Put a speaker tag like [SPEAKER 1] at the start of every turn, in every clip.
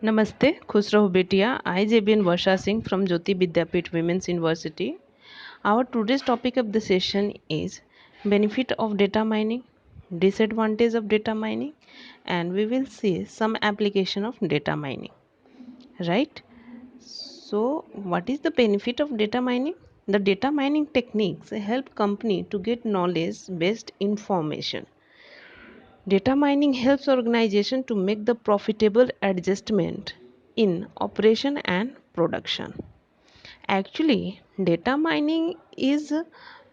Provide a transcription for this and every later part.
[SPEAKER 1] Namaste, खुश रहो बेटिया. I JBN Varsha Singh from Jyoti Vidyapeeth Women's University. Our today's topic of the session is benefit of data mining, disadvantage of data mining, and we will see some application of data mining. Right? So, what is the benefit of data mining? The data mining techniques help company to get knowledge-based information. Data mining helps organization to make the profitable adjustment in operation and production. Actually, data mining is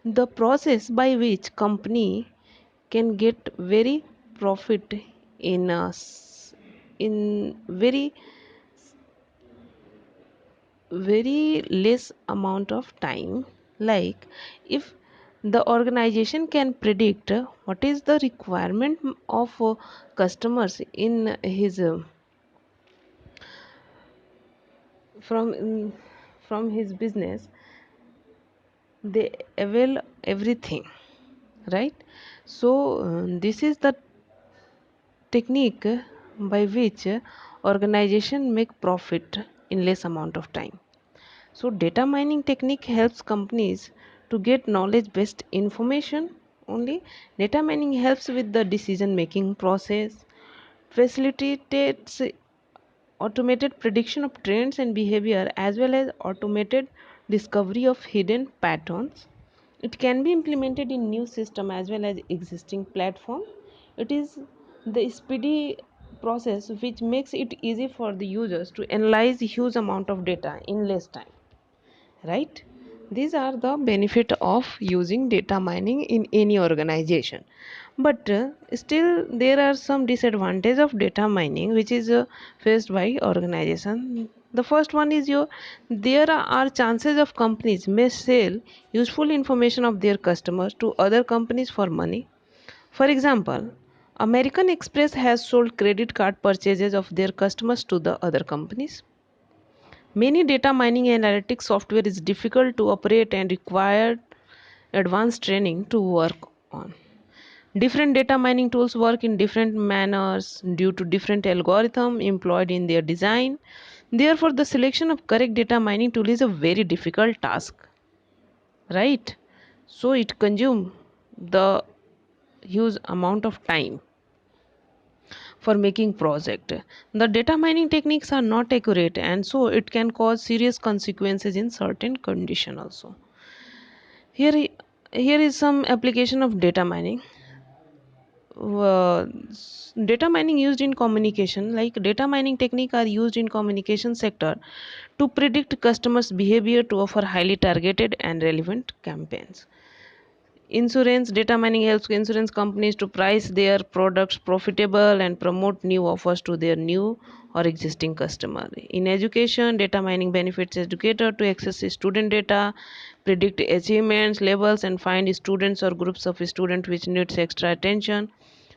[SPEAKER 1] the process by which company can get very profit in in very less amount of time. Like if the organization can predict what is the requirement of customers in his from from his business, they avail everything, right? So this is the technique by which organization make profit in less amount of time. So data mining technique helps companies to get knowledge based information only. Data mining helps with the decision making process, facilitates automated prediction of trends and behavior, as well as automated discovery of hidden patterns. It can be implemented in new system as well as existing platform. It is the speedy process which makes it easy for the users to analyze huge amount of data in less time, right? These are the benefit of using data mining in any organization. But still there are some disadvantage of data mining which is faced by organization. The first one is there are chances of companies may sell useful information of their customers to other companies for money. For example, American Express has sold credit card purchases of their customers to the other companies. Many data mining analytics software is difficult to operate and required advanced training to work on. Different data mining tools work in different manners due to different algorithm employed in their design. Therefore, the selection of correct data mining tool is a very difficult task, right? So it consumes the huge amount of time for making project. The data mining techniques are not accurate, and so it can cause serious consequences in certain condition also. Here is some application of data mining. Data mining used in communication, like data mining technique are used in communication sector to predict customers behavior to offer highly targeted and relevant campaigns. Insurance data mining helps insurance companies to price their products profitable and promote new offers to their new or existing customer. In education, data mining benefits educator to access student data, predict achievements levels, and find students or groups of students which needs extra attention.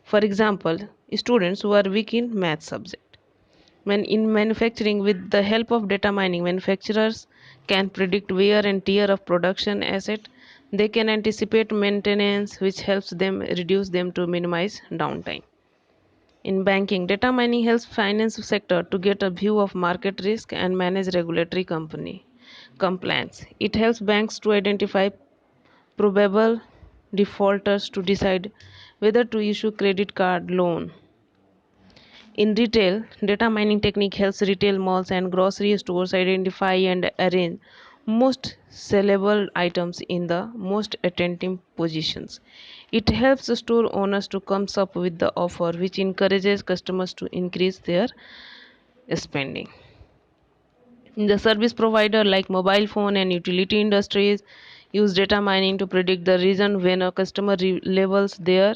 [SPEAKER 1] For example, students who are weak in math subject. When in manufacturing, with the help of data mining, manufacturers can predict wear and tear of production asset. They can anticipate maintenance, which helps them reduce them to minimize downtime. In banking, data mining helps finance sector to get a view of market risk and manage regulatory company compliance. It helps banks to identify probable defaulters to decide whether to issue credit card loan. In retail, data mining technique helps retail malls and grocery stores identify and arrange most sellable items in the most attractive positions. It helps store owners to come up with the offer which encourages customers to increase their spending. The service provider like mobile phone and utility industries use data mining to predict the reason when a customer levels their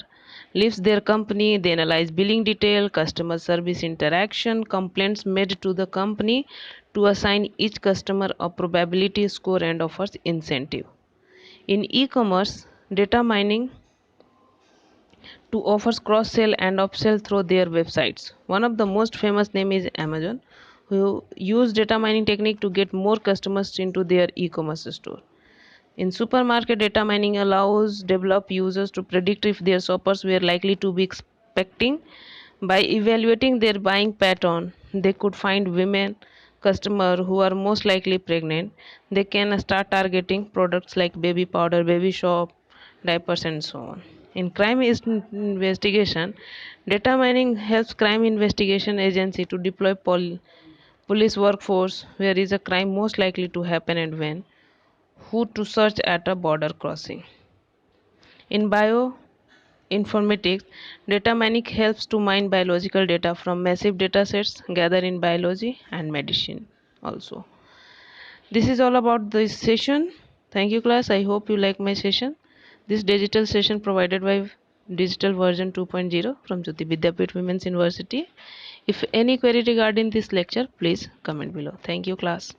[SPEAKER 1] leaves their company. They analyze billing detail, customer service interaction, complaints made to the company to assign each customer a probability score and offers incentive. In e-commerce, data mining to offers cross sell and upsell through their websites. One of the most famous name is Amazon, who use data mining technique to get more customers into their e-commerce store. In supermarket, data mining allows develop users to predict if their shoppers were likely to be expecting by evaluating their buying pattern. They could find women customer who are most likely pregnant. They can start targeting products like baby powder, baby soap, diapers, and so on. In investigation, data mining helps crime investigation agency to deploy police workforce where is a crime most likely to happen and when, who to search at a border crossing. In bioinformatics, data mining helps to mine biological data from massive data sets gathered in biology and medicine also. This is all about this session. Thank you class. I hope you like my session. This digital session provided by digital version 2.0 from Jyoti Vidyapeeth Women's University. If any query regarding this lecture, please comment below. Thank you class.